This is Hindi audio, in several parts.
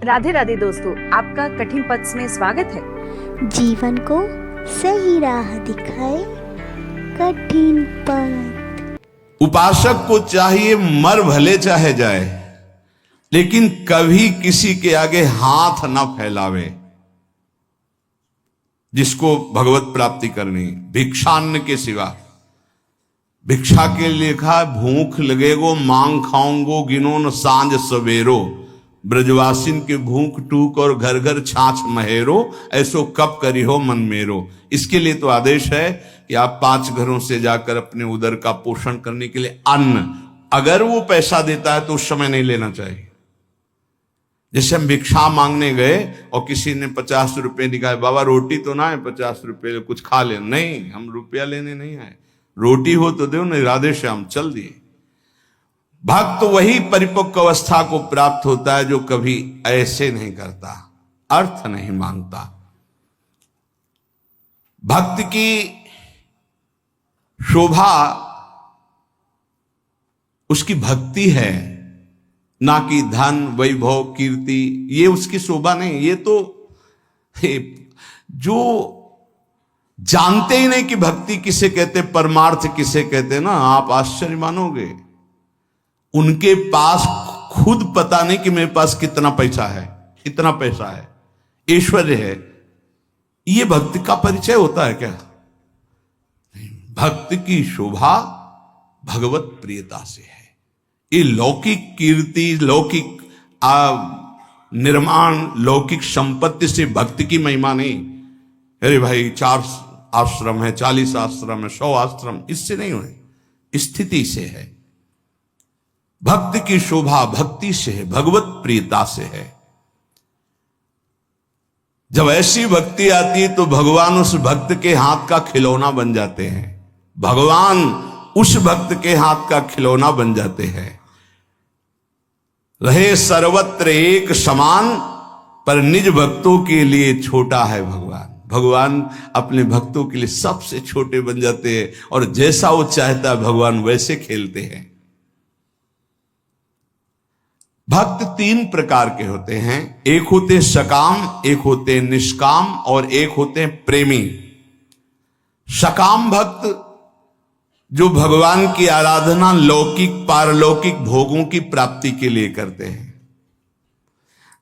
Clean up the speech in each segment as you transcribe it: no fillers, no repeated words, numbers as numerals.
राधे राधे दोस्तों, आपका कठिन पथ में स्वागत है। जीवन को सही राह दिखाए कठिन पथ। उपासक को चाहिए मर भले चाहे जाए, लेकिन कभी किसी के आगे हाथ ना फैलावे। जिसको भगवत प्राप्ति करनी, भिक्षान्न के सिवा। भिक्षा के लिखा, भूख लगेगो मांग खाऊंगो गिनो न सांझ सवेरो। ब्रजवासिन के भूख टूक और घर घर छाछ महेरो, ऐसो कब करी हो मन मेरो। इसके लिए तो आदेश है कि आप 5 घरों से जाकर अपने उदर का पोषण करने के लिए अन्न, अगर वो पैसा देता है तो उस समय नहीं लेना चाहिए। जैसे हम भिक्षा मांगने गए और किसी ने 50 रुपए दिखाए, बाबा रोटी तो ना है, 50 रुपए कुछ खा ले। नहीं, हम रुपया लेने नहीं आए, रोटी हो तो दो, नहीं राधे श्याम चल दिए। भक्त वही परिपक्व अवस्था को प्राप्त होता है जो कभी ऐसे नहीं करता, अर्थ नहीं मांगता। भक्त की शोभा उसकी भक्ति है, ना कि धन वैभव कीर्ति। ये उसकी शोभा नहीं। ये तो जो जानते ही नहीं कि भक्ति किसे कहते, परमार्थ किसे कहते ना, आप आश्चर्य मानोगे। उनके पास खुद पता नहीं कि मेरे पास कितना पैसा है, इतना पैसा है, ऐश्वर्य है। ये भक्ति का परिचय होता है क्या? भक्त की शोभा भगवत प्रियता से है। ये लौकिक कीर्ति, लौकिक निर्माण, लौकिक संपत्ति से भक्ति की महिमा नहीं। अरे भाई 4 आश्रम है, 40 आश्रम है, 100 आश्रम, इससे नहीं हुए, स्थिति से है। भक्त की शोभा भक्ति से है, भगवत प्रियता से है। जब ऐसी भक्ति आती है तो भगवान उस भक्त के हाथ का खिलौना बन जाते हैं। भगवान उस भक्त के हाथ का खिलौना बन जाते हैं। रहे सर्वत्र एक समान, पर निज भक्तों के लिए छोटा है भगवान। भगवान अपने भक्तों के लिए सबसे छोटे बन जाते हैं और जैसा वो चाहता है भगवान वैसे खेलते हैं। भक्त 3 प्रकार के होते हैं। एक होते सकाम, एक होते निष्काम और एक होते प्रेमी। सकाम भक्त जो भगवान की आराधना लौकिक पारलौकिक भोगों की प्राप्ति के लिए करते हैं।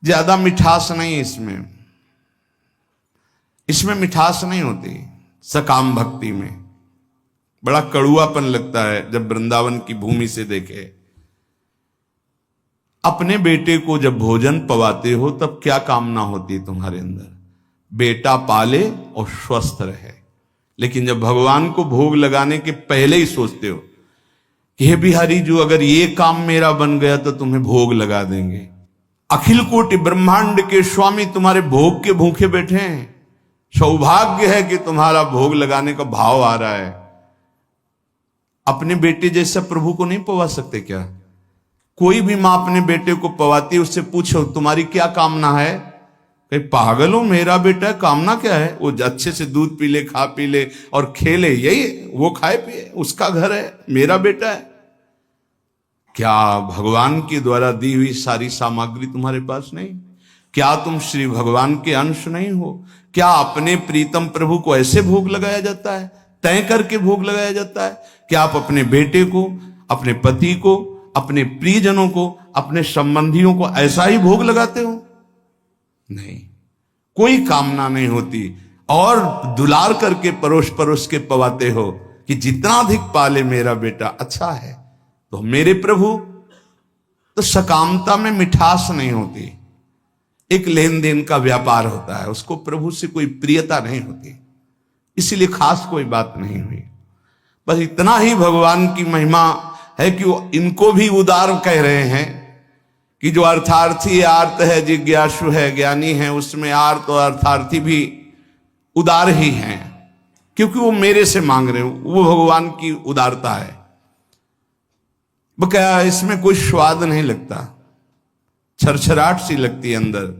ज्यादा मिठास नहीं इसमें मिठास नहीं होती। सकाम भक्ति में बड़ा कड़ुआपन लगता है जब वृंदावन की भूमि से देखे। अपने बेटे को जब भोजन पवाते हो तब क्या कामना होती है तुम्हारे अंदर? बेटा पाले और स्वस्थ रहे। लेकिन जब भगवान को भोग लगाने के पहले ही सोचते हो कि हे बिहारी जो, अगर ये काम मेरा बन गया तो तुम्हें भोग लगा देंगे। अखिल कोटि ब्रह्मांड के स्वामी तुम्हारे भोग के भूखे बैठे हैं। सौभाग्य है कि तुम्हारा भोग लगाने का भाव आ रहा है। अपने बेटे जैसा प्रभु को नहीं पवा सकते क्या? कोई भी मां अपने बेटे को पवाती है, उससे पूछो तुम्हारी क्या कामना है? कहीं पागल हो, मेरा बेटा कामना क्या है? वो अच्छे से दूध पी ले, खा पी ले और खेले, यही वो खाए पिए, उसका घर है, मेरा बेटा है। क्या भगवान के द्वारा दी हुई सारी सामग्री तुम्हारे पास नहीं? क्या तुम श्री भगवान के अंश नहीं हो? क्या अपने प्रीतम प्रभु को ऐसे भोग लगाया जाता है, तय करके भोग लगाया जाता है? क्या आप अपने बेटे को, अपने पति को, अपने प्रियजनों को, अपने संबंधियों को ऐसा ही भोग लगाते हो? नहीं, कोई कामना नहीं होती। और दुलार करके परोस परोस के पवाते हो कि जितना अधिक पाले मेरा बेटा अच्छा है। तो मेरे प्रभु, तो सकामता में मिठास नहीं होती। एक लेन देन का व्यापार होता है, उसको प्रभु से कोई प्रियता नहीं होती। इसीलिए खास कोई बात नहीं हुई। बस इतना ही भगवान की महिमा है कि वो इनको भी उदार कह रहे हैं कि जो अर्थार्थी आर्त है, जिज्ञासु है, ज्ञानी है, उसमें आर्त और अर्थार्थी भी उदार ही हैं, क्योंकि वो मेरे से मांग रहे हो। वो भगवान की उदारता है। बकाया इसमें कोई स्वाद नहीं लगता, छरछराहट सी लगती है अंदर।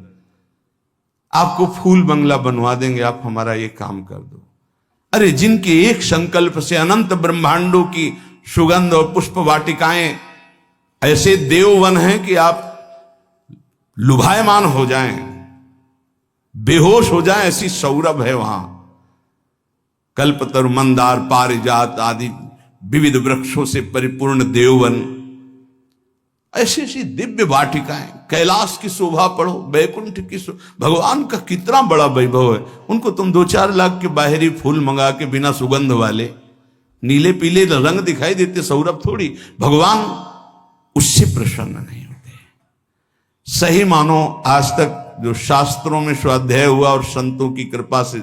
आपको फूल बंगला बनवा देंगे, आप हमारा ये काम कर दो। अरे जिनके एक संकल्प से अनंत ब्रह्मांडों की सुगंध और पुष्प वाटिकाएं, ऐसे देववन हैं कि आप लुभायमान हो जाएं, बेहोश हो जाएं, ऐसी सौरभ है वहां। कल्पतरु, मंदार, पारिजात आदि विविध वृक्षों से परिपूर्ण देववन, ऐसी ऐसी दिव्य वाटिकाएं, कैलाश की शोभा पढ़ो, बैकुंठ की भगवान का कितना बड़ा वैभव है। उनको तुम 2-4 लाख के बाहरी फूल मंगा के बिना सुगंध वाले नीले पीले रंग दिखाई देते, सौरभ थोड़ी। भगवान उससे प्रसन्न नहीं होते। सही मानो आज तक जो शास्त्रों में स्वाध्याय हुआ और संतों की कृपा से,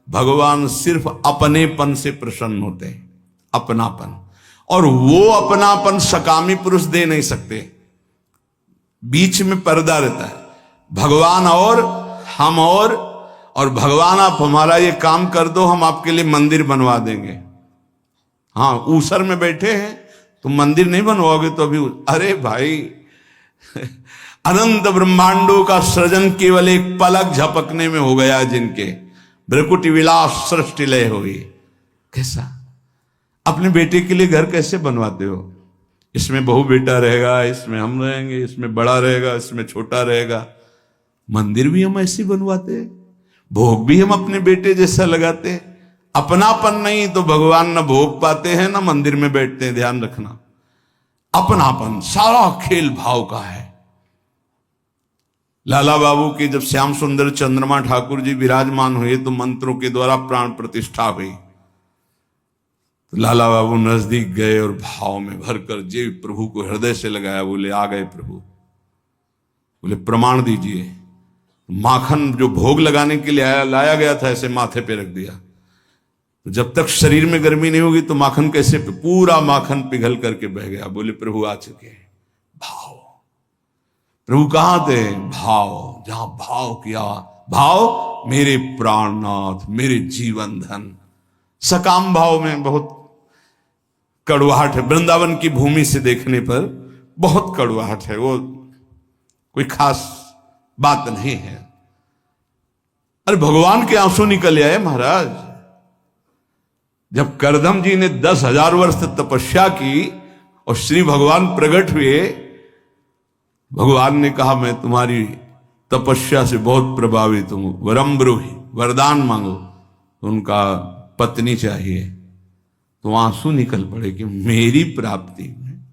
भगवान सिर्फ अपनेपन से प्रसन्न होते हैं, अपनापन। और वो अपनापन सकामी पुरुष दे नहीं सकते, बीच में पर्दा रहता है। भगवान और हम और भगवान आप हमारा ये काम कर दो, हम आपके लिए मंदिर बनवा देंगे। हाँ, ऊसर में बैठे हैं, तुम मंदिर नहीं बनवाओगे तो अभी, अरे भाई अनंत ब्रह्मांडों का सृजन केवल एक पलक झपकने में हो गया जिनके, भ्रकुटी विलास सृष्टि लय हुई। कैसा अपने बेटे के लिए घर कैसे बनवाते हो? इसमें बहू बेटा रहेगा, इसमें हम रहेंगे, इसमें बड़ा रहेगा, इसमें छोटा रहेगा। मंदिर भी हम ऐसे बनवाते हैं, भोग भी हम अपने बेटे जैसा लगाते हैं। अपनापन नहीं तो भगवान न भोग पाते हैं न मंदिर में बैठते हैं। ध्यान रखना, अपनापन सारा खेल भाव का है। लाला बाबू के जब श्याम सुंदर चंद्रमा ठाकुर जी विराजमान हुए तो मंत्रों के द्वारा प्राण प्रतिष्ठा हुई। तो लाला बाबू नजदीक गए और भाव में भरकर जीव प्रभु को हृदय से लगाया। बोले, आ गए प्रभु। बोले, प्रमाण दीजिए। माखन जो भोग लगाने के लिए लाया गया था, ऐसे माथे पे रख दिया। तो जब तक शरीर में गर्मी नहीं होगी तो माखन कैसे, पूरा माखन पिघल करके बह गया। बोले, प्रभु आ चुके हैं। भाव, प्रभु कहां थे? भाव। जहां भाव किया, भाव मेरे प्राणनाथ, मेरे जीवन धन। सकाम भाव में बहुत कड़वाहट है। वृंदावन की भूमि से देखने पर बहुत कड़वाहट है, वो कोई खास बात नहीं है। अरे भगवान के आंसू निकल आए महाराज। जब करदम जी ने 10,000 वर्ष तपस्या की और श्री भगवान प्रकट हुए, भगवान ने कहा, मैं तुम्हारी तपस्या से बहुत प्रभावित हूं, वरम ब्रूहि, वरदान मांगो। तो उनका पत्नी चाहिए। तो आंसू निकल पड़े कि मेरी प्राप्ति में,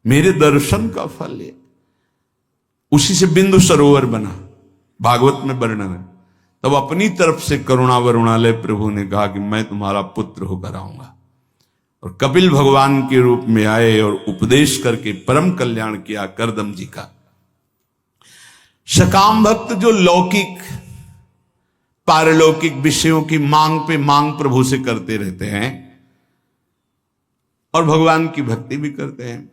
मेरे दर्शन का फल है। उसी से बिंदु सरोवर बना, भागवत में वर्णन है। तब अपनी तरफ से करुणा वरुणालय प्रभु ने कहा कि मैं तुम्हारा पुत्र होकर आऊंगा। और कपिल भगवान के रूप में आए और उपदेश करके परम कल्याण किया करदम जी का। सकाम भक्त जो लौकिक पारलौकिक विषयों की मांग पे मांग प्रभु से करते रहते हैं और भगवान की भक्ति भी करते हैं,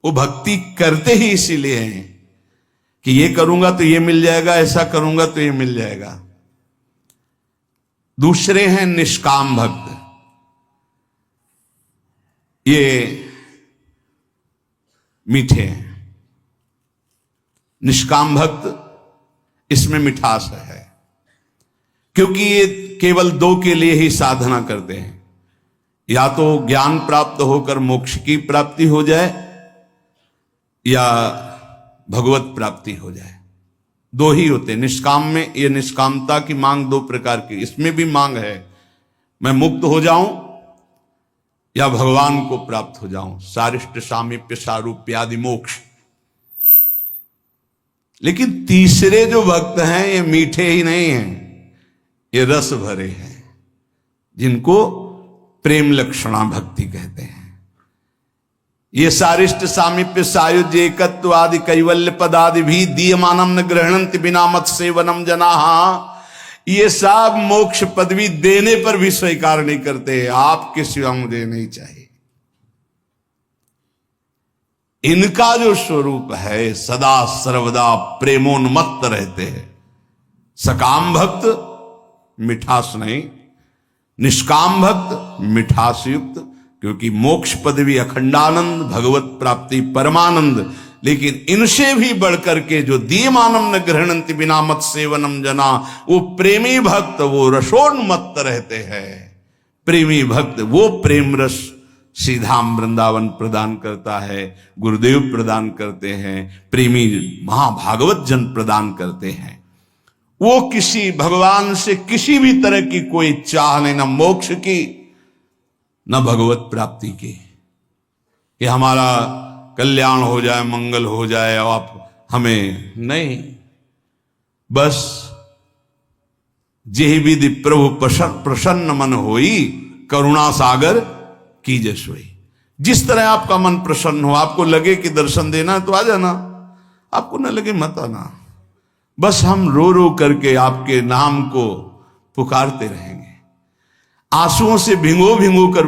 वो भक्ति करते ही इसीलिए हैं कि ये करूंगा तो ये मिल जाएगा, ऐसा करूंगा तो ये मिल जाएगा। दूसरे हैं निष्काम भक्त। ये मीठे हैं। निष्काम भक्त, इसमें मिठास है, क्योंकि ये केवल दो के लिए ही साधना करते हैं। या तो ज्ञान प्राप्त होकर मोक्ष की प्राप्ति हो जाए या भगवत प्राप्ति हो जाए, दो ही होते हैं। निष्काम में ये निष्कामता की मांग दो प्रकार की, इसमें भी मांग है, मैं मुक्त हो जाऊं या भगवान को प्राप्त हो जाऊं, सारिष्ट सामीप्य सारूप्यादि मोक्ष। लेकिन तीसरे जो भक्त हैं ये मीठे ही नहीं हैं, ये रस भरे हैं, जिनको प्रेम लक्षणा भक्ति कहते हैं। ये सारिष्ट सामीप्य सायुज्य एकत्व आदि कैवल्य पदादि भी दीयमानम न ग्रहणंति बिना मत सेवनम जनाहा, ये सब मोक्ष पदवी देने पर भी स्वीकार नहीं करते। आपके सिवा मुझे नहीं चाहिए। इनका जो स्वरूप है सदा सर्वदा प्रेमोन्मत्त रहते हैं। सकाम भक्त मिठास नहीं, निष्काम भक्त मिठास युक्त, क्योंकि मोक्ष पदवी अखंडानंद, भगवत प्राप्ति परमानंद। लेकिन इनसे भी बढ़कर के जो दीयमानम न ग्रहणंति बिना मत सेवनम जना, वो प्रेमी भक्त वो रसोन्मत्त रहते हैं। प्रेमी भक्त वो प्रेम रस श्रीधाम वृंदावन प्रदान करता है, गुरुदेव प्रदान करते हैं, प्रेमी महाभागवत जन प्रदान करते हैं। वो किसी भगवान से किसी भी तरह की कोई चाह नहीं, न मोक्ष की न भगवत प्राप्ति की, कि हमारा कल्याण हो जाए, मंगल हो जाए और आप हमें नहीं। बस जेहि विधि प्रभु प्रसन्न मन होई, करुणा सागर कीजे सोई। जिस तरह आपका मन प्रसन्न हो, आपको लगे कि दर्शन देना तो आ जाना, आपको न लगे मत आना। बस हम रो रो करके आपके नाम को पुकारते रहेंगे, आंसुओं से भिंगो भिंगो कर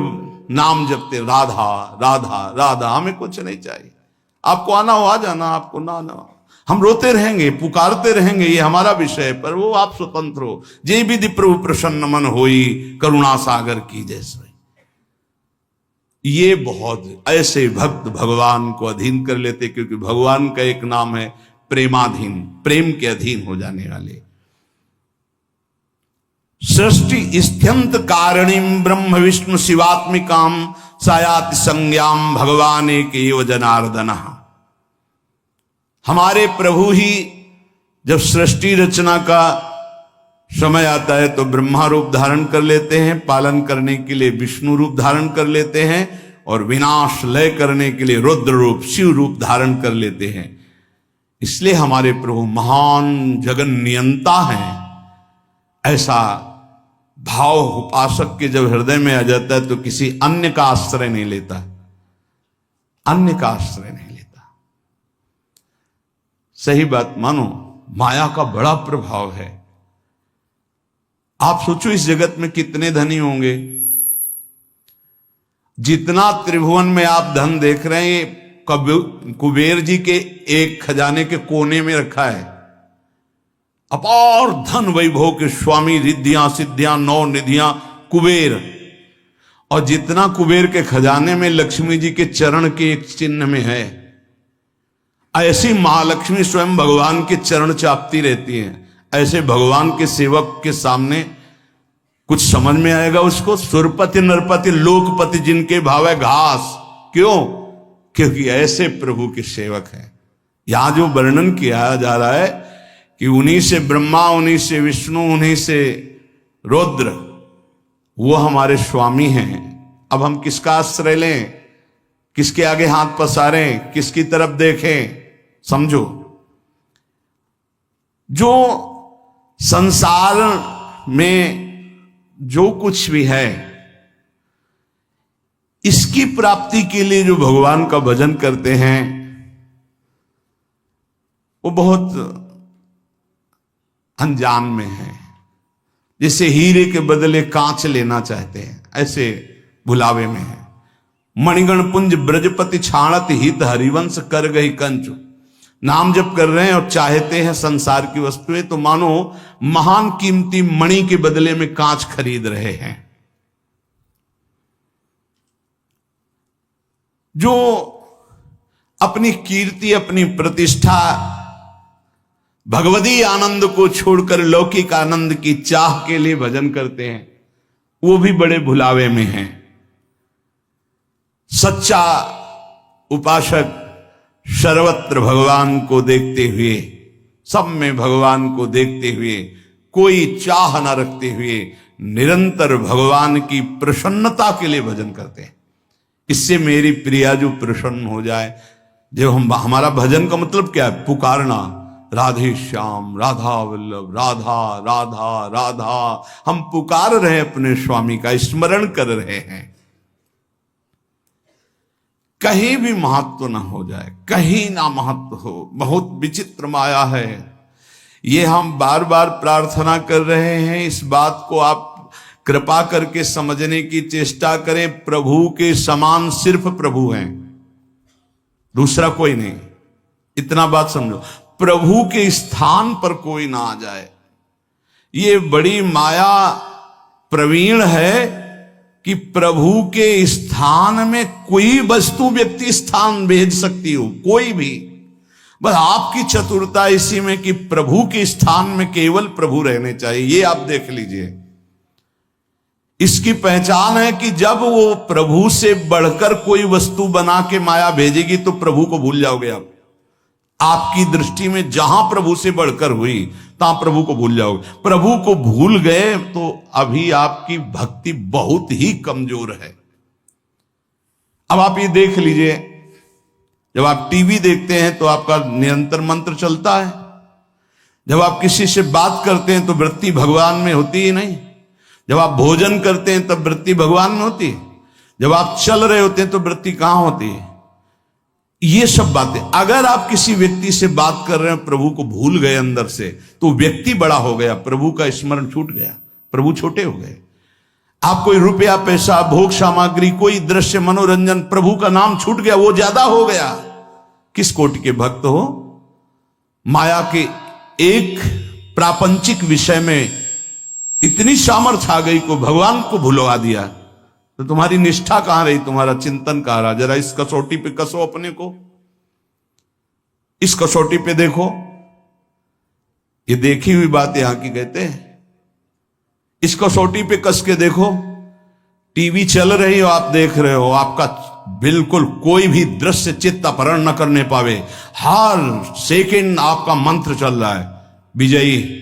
नाम जपते, राधा राधा राधा। हमें कुछ नहीं चाहिए, आपको आना हो आ जाना, आपको ना आना हो। हम रोते रहेंगे, पुकारते रहेंगे, ये हमारा विषय है, पर वो आप स्वतंत्र हो। जे विधि प्रभु प्रसन्न मन होई, करुणा सागर की जैसे। ये बहुत ऐसे भक्त भगवान को अधीन कर लेते, क्योंकि भगवान का एक नाम है प्रेमाधीन, प्रेम के अधीन हो जाने वाले। सृष्टि स्त्यंत कारणीम ब्रह्म विष्णु शिवात्मिकाम सायाति संज्ञाम भगवान एक एव जनार्दन। हमारे प्रभु ही जब सृष्टि रचना का समय आता है तो ब्रह्मा रूप धारण कर लेते हैं, पालन करने के लिए विष्णु रूप धारण कर लेते हैं, और विनाश लय करने के लिए रुद्र रूप शिव रूप धारण कर लेते हैं। इसलिए हमारे प्रभु महान जगन नियंता हैं। ऐसा भाव उपासक के जब हृदय में आ जाता है तो किसी अन्य का आश्रय नहीं लेता, अन्य का आश्रय नहीं लेता। सही बात मानो, माया का बड़ा प्रभाव है। आप सोचो इस जगत में कितने धनी होंगे, जितना त्रिभुवन में आप धन देख रहे हैं कुबेर जी के एक खजाने के कोने में रखा है। अपार धन वैभव के स्वामी, रिद्धियां सिद्धियां नौ निधियां कुबेर। और जितना कुबेर के खजाने में लक्ष्मी जी के चरण के एक चिन्ह में है, ऐसी महालक्ष्मी स्वयं भगवान के चरण चापती रहती हैं। ऐसे भगवान के सेवक के सामने कुछ समझ में आएगा उसको? सुरपति नरपति लोकपति जिनके भाव है घास। क्यों? क्योंकि ऐसे प्रभु के सेवक हैं। यहां जो वर्णन किया जा रहा है कि उन्हीं से ब्रह्मा, उन्हीं से विष्णु, उन्हीं से रुद्र, वो हमारे स्वामी हैं। अब हम किसका आश्रय लें, किसके आगे हाथ पसारें, किसकी तरफ देखें? समझो, जो संसार में जो कुछ भी है, इसकी प्राप्ति के लिए जो भगवान का भजन करते हैं, वो बहुत अनजान में है। जैसे हीरे के बदले कांच लेना चाहते हैं, ऐसे भुलावे में है। मणिगण पुंज ब्रजपति छाणत हित हरिवंश कर गई कंचु। नाम जप कर रहे हैं और चाहते हैं संसार की वस्तुएं, तो मानो महान कीमती मणि के बदले में कांच खरीद रहे हैं। जो अपनी कीर्ति, अपनी प्रतिष्ठा, भगवदी आनंद को छोड़कर लौकिक आनंद की चाह के लिए भजन करते हैं, वो भी बड़े भुलावे में हैं। सच्चा उपासक सर्वत्र भगवान को देखते हुए, सब में भगवान को देखते हुए, कोई चाह न रखते हुए, निरंतर भगवान की प्रसन्नता के लिए भजन करते हैं। इससे मेरी प्रिया जो प्रसन्न हो जाए। जब हमारा भजन का मतलब क्या है? पुकारना, राधे श्याम, राधा वल्लभ, राधा राधा राधा। हम पुकार रहे हैं, अपने स्वामी का स्मरण कर रहे हैं। कहीं भी महत्व ना हो जाए, कहीं ना महत्व हो। बहुत विचित्र माया है। ये हम बार बार प्रार्थना कर रहे हैं। इस बात को आप कृपा करके समझने की चेष्टा करें। प्रभु के समान सिर्फ प्रभु हैं, दूसरा कोई नहीं। इतना बात समझो, प्रभु के स्थान पर कोई ना आ जाए। ये बड़ी माया प्रवीण है कि प्रभु के स्थान में कोई वस्तु, व्यक्ति स्थान भेज सकती हो, कोई भी। बस आपकी चतुरता इसी में कि प्रभु के स्थान में केवल प्रभु रहने चाहिए। ये आप देख लीजिए, इसकी पहचान है कि जब वो प्रभु से बढ़कर कोई वस्तु बना के माया भेजेगी तो प्रभु को भूल जाओगे आप। आपकी दृष्टि में जहां प्रभु से बढ़कर हुई तहां प्रभु को भूल जाओगे। प्रभु को भूल गए तो अभी आपकी भक्ति बहुत ही कमजोर है। अब आप ये देख लीजिए, जब आप टीवी देखते हैं तो आपका निरंतर मंत्र चलता है। जब आप किसी से बात करते हैं तो वृत्ति भगवान में होती ही नहीं। जब आप भोजन करते हैं तब वृत्ति भगवान में होती है। जब आप चल रहे होते हैं तो वृत्ति कहां होती है। ये सब बातें, अगर आप किसी व्यक्ति से बात कर रहे हैं, प्रभु को भूल गए अंदर से, तो व्यक्ति बड़ा हो गया, प्रभु का स्मरण छूट गया, प्रभु छोटे हो गए। आप कोई रुपया पैसा भोग सामग्री कोई दृश्य मनोरंजन, प्रभु का नाम छूट गया, वो ज्यादा हो गया। किस कोटि के भक्त हो? माया के एक प्रापंचिक विषय में इतनी सामर्थ्य आ गई को भगवान को भुलवा दिया, तो तुम्हारी निष्ठा कहां रही, तुम्हारा चिंतन कहां रहा? जरा इस कसौटी पे कसो अपने को, इस कसौटी पे देखो। ये देखी हुई बात यहां की कहते हैं। इस कसौटी पे कस के देखो। टीवी चल रही हो, आप देख रहे हो, आपका बिल्कुल कोई भी दृश्य चित्त अपहरण न करने पावे, हर सेकंड आपका मंत्र चल रहा है विजयी।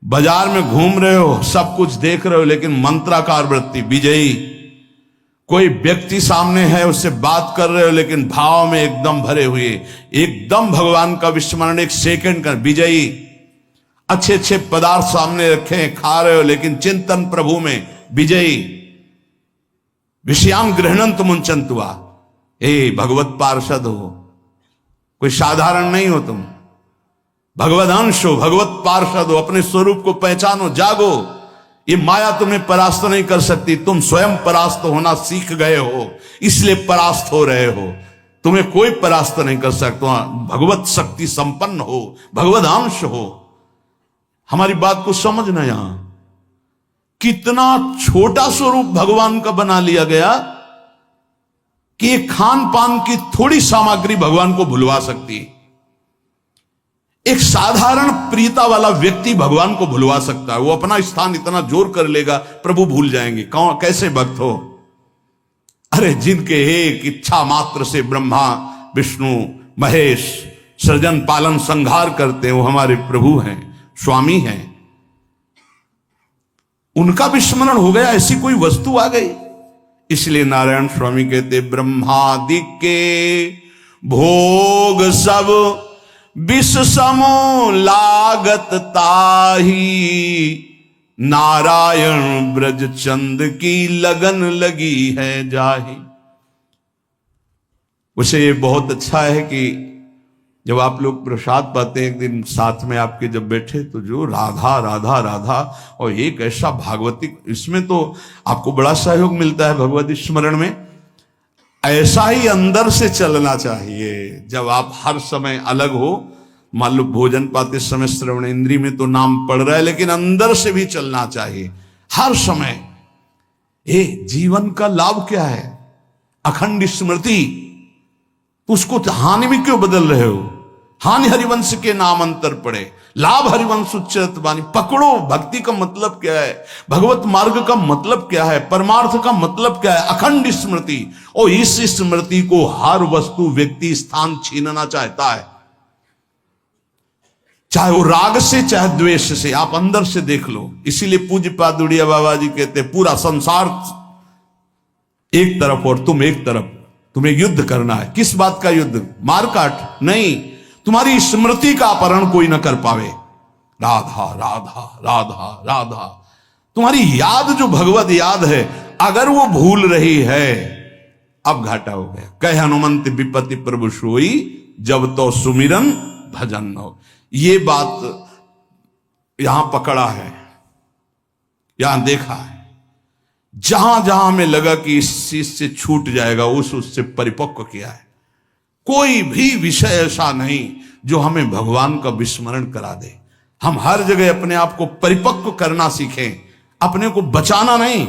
बाजार में घूम रहे हो, सब कुछ देख रहे हो, लेकिन मंत्राकार वृत्ति विजयी। कोई व्यक्ति सामने है, उससे बात कर रहे हो, लेकिन भाव में एकदम भरे हुए, एकदम भगवान का विस्मरण, एक सेकंड का विजयी। अच्छे अच्छे पदार्थ सामने रखे हैं, खा रहे हो, लेकिन चिंतन प्रभु में विजयी। विषयान गृहणंत मुंचंतुआ, भगवत पार्षद हो, कोई साधारण नहीं हो तुम, भगवत अंश हो, भगवत पार्षद हो। अपने स्वरूप को पहचानो, जागो। ये माया तुम्हें परास्त नहीं कर सकती, तुम स्वयं परास्त होना सीख गए हो, इसलिए परास्त हो रहे हो। तुम्हें कोई परास्त नहीं कर सकता। भगवत शक्ति संपन्न हो, भगवत अंश हो। हमारी बात को समझना, यहां कितना छोटा स्वरूप भगवान का बना लिया गया कि खान पान की थोड़ी सामग्री भगवान को भुलवा सकती है। एक साधारण प्रियता वाला व्यक्ति भगवान को भुलवा सकता है। वो अपना स्थान इतना जोर कर लेगा, प्रभु भूल जाएंगे। कौन, कैसे भक्त हो? अरे जिनके एक इच्छा मात्र से ब्रह्मा विष्णु महेश सृजन पालन संहार करते हैं, वो हमारे प्रभु हैं, स्वामी हैं। उनका विस्मरण हो गया, ऐसी कोई वस्तु आ गई। इसलिए नारायण स्वामी कहते, ब्रह्मादि के भोग सब विष समो लागत ताही, नारायण ब्रज चंद की लगन लगी है जाही। उसे ये बहुत अच्छा है कि जब आप लोग प्रसाद पाते हैं, एक दिन साथ में आपके जब बैठे, तो जो राधा राधा राधा और एक ऐसा भागवती, इसमें तो आपको बड़ा सहयोग मिलता है भगवती स्मरण में। ऐसा ही अंदर से चलना चाहिए। जब आप हर समय अलग हो, मान लो भोजन पाते समय श्रवण इंद्री में तो नाम पड़ रहा है, लेकिन अंदर से भी चलना चाहिए हर समय। जीवन का लाभ क्या है? अखंड स्मृति। उसको हानि में क्यों बदल रहे हो? हानि हरिवंश के नाम अंतर पड़े, लाभ हरिवंश उच्चरत वाणी। पकड़ो, भक्ति का मतलब क्या है, भगवत मार्ग का मतलब क्या है, परमार्थ का मतलब क्या है? अखंड स्मृति। और इस स्मृति को हर वस्तु व्यक्ति स्थान छीनना चाहता है, चाहे वो राग से चाहे द्वेष से। आप अंदर से देख लो। इसीलिए पूज्य पादुड़िया बाबा जी कहते हैं, पूरा संसार एक तरफ और तुम एक तरफ, तुम्हें युद्ध करना है। किस बात का युद्ध? मारकाट नहीं, तुम्हारी स्मृति का अपहरण कोई ना कर पावे। राधा राधा राधा राधा, तुम्हारी याद जो भगवत याद है, अगर वो भूल रही है, अब घाटा हो गया। कह हनुमंत विपत्ति प्रभु सोई, जब तो सुमिरन भजन न हो। ये बात यहां पकड़ा है, यहां देखा है। जहां जहां हमें लगा कि इस चीज से छूट जाएगा, उससे परिपक्व किया है। कोई भी विषय ऐसा नहीं जो हमें भगवान का विस्मरण करा दे। हम हर जगह अपने आप को परिपक्व करना सीखें, अपने को बचाना नहीं,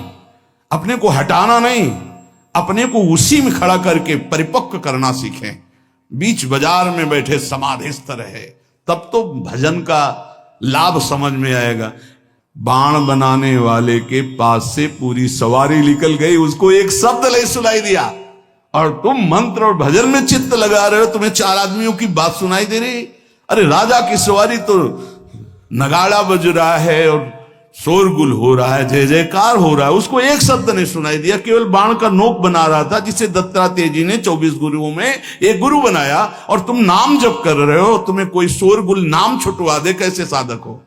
अपने को हटाना नहीं, अपने को उसी में खड़ा करके परिपक्व करना सीखें। बीच बाजार में बैठे समाधिस्थ रहे, तब तो भजन का लाभ समझ में आएगा। बाण बनाने वाले के पास से पूरी सवारी निकल गई, उसको एक शब्द नहीं सुनाई दिया, और तुम मंत्र और भजन में चित्त लगा रहे हो, तुम्हें चार आदमियों की बात सुनाई दे रही। अरे राजा की सवारी तो नगाड़ा बज रहा है और शोरगुल हो रहा है, जय जयकार हो रहा है, उसको एक शब्द नहीं सुनाई दिया, केवल बाण का नोक बना रहा था, जिसे दत्तात्रेय जी ने 24 गुरुओं में एक गुरु बनाया, और तुम नाम जप कर रहे हो, तुम्हें कोई शोरगुल नाम छुटवा दे, कैसे साधक हो?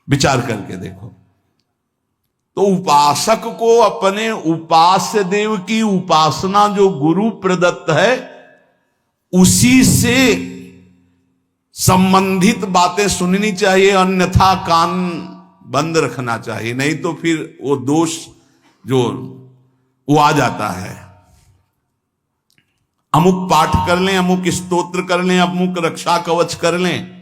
विचार करके देखो। तो उपासक को अपने उपास्य देव की उपासना जो गुरु प्रदत्त है, उसी से संबंधित बातें सुननी चाहिए, अन्यथा कान बंद रखना चाहिए, नहीं तो फिर वो दोष जो वो आ जाता है। अमुक पाठ कर लें, अमुक स्तोत्र कर लें, अमुक रक्षा कवच कर लें,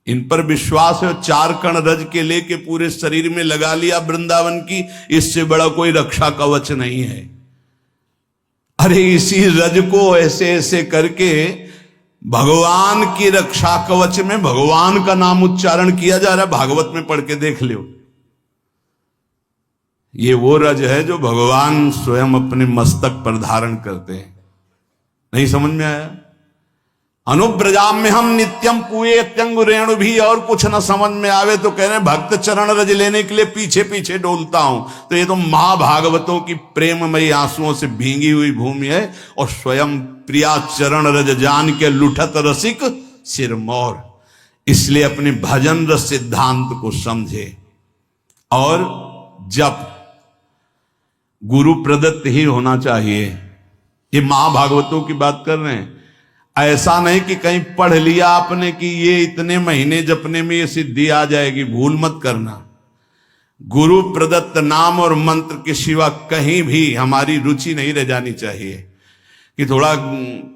इन पर विश्वास है, 4 कण रज के लेके पूरे शरीर में लगा लिया वृंदावन की, इससे बड़ा कोई रक्षा कवच नहीं है। अरे इसी रज को ऐसे ऐसे करके भगवान की रक्षा कवच में भगवान का नाम उच्चारण किया जा रहा है, भागवत में पढ़ के देख लो। ये वो रज है जो भगवान स्वयं अपने मस्तक पर धारण करते हैं। नहीं समझ में आया? अनुब्रजाम में हम नित्यम कुए त्यंग रेणु भी, और कुछ न समझ में आवे तो कह रहे भक्त चरण रज लेने के लिए पीछे पीछे डोलता हूं। तो ये तो महाभागवतों की प्रेममयी आंसुओं से भींगी हुई भूमि है, और स्वयं प्रिया चरण रज जान के लुठत रसिक सिरमौर। इसलिए अपने भजन रस सिद्धांत को समझे, और जब गुरु प्रदत्त ही होना चाहिए। ये महाभागवतों की बात कर रहे हैं, ऐसा नहीं कि कहीं पढ़ लिया आपने कि ये इतने महीने जपने में ये सिद्धि आ जाएगी, भूल मत करना। गुरु प्रदत्त नाम और मंत्र के सिवा कहीं भी हमारी रुचि नहीं रह जानी चाहिए कि थोड़ा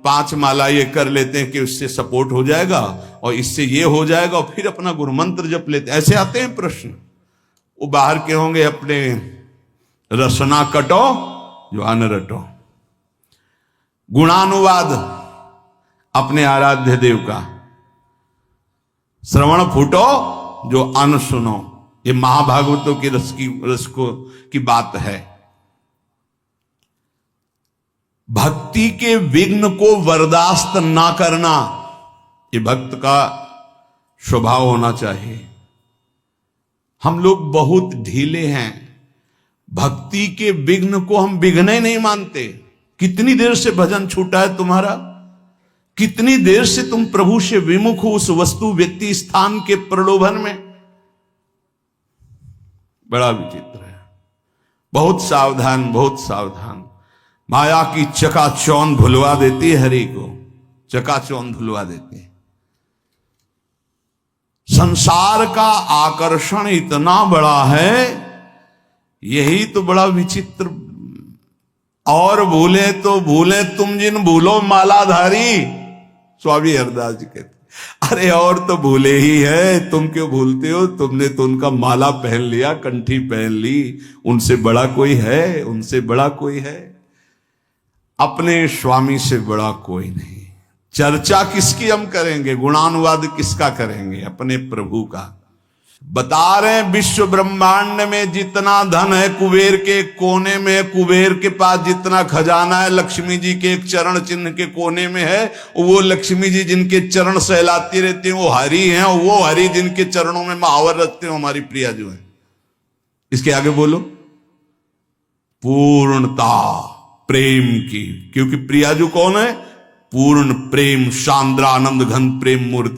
5 माला ये कर लेते हैं कि उससे सपोर्ट हो जाएगा और इससे ये हो जाएगा, और फिर अपना गुरु मंत्र जप लेते हैं। ऐसे आते हैं प्रश्न, वो बाहर के होंगे, अपने रसना कटो जो अन रटो। गुणानुवाद अपने आराध्य देव का, श्रवण फूटो जो अन सुनो। ये महाभागवतों की रस की बात है। भक्ति के विघ्न को बर्दाश्त ना करना, ये भक्त का स्वभाव होना चाहिए। हम लोग बहुत ढीले हैं, भक्ति के विघ्न को हम विघ्न ही नहीं मानते। कितनी देर से भजन छूटा है तुम्हारा? कितनी देर से तुम प्रभु से विमुख हो उस वस्तु व्यक्ति स्थान के प्रलोभन में? बड़ा विचित्र है। बहुत सावधान, बहुत सावधान। माया की चकाचौंध भुलवा देती है, हरि को चकाचौंध भुलवा देती है। संसार का आकर्षण इतना बड़ा है, यही तो बड़ा विचित्र। और भूले तो भूले तुम जिन भूलो मालाधारी, स्वामी हरदास जी कहते, अरे और तो भूले ही है, तुम क्यों भूलते हो? तुमने तो उनका माला पहन लिया, कंठी पहन ली, उनसे बड़ा कोई है? उनसे बड़ा कोई है? अपने स्वामी से बड़ा कोई नहीं। चर्चा किसकी हम करेंगे? गुणानुवाद किसका करेंगे? अपने प्रभु का। बता रहे हैं विश्व ब्रह्मांड में जितना धन है कुबेर के कोने में है, कुबेर के पास जितना खजाना है लक्ष्मी जी के एक चरण चिन्ह के कोने में है। वो लक्ष्मी जी जिनके चरण सहलाती रहती हैं वो हरि हैं, और वो हरि जिनके चरणों में महावर रखते हैं हमारी प्रिया जो है। इसके आगे बोलो, पूर्णता प्रेम की, क्योंकि प्रिया जो कौन है? पूर्ण प्रेम, शांद्रानंद घन प्रेम मूर्ति।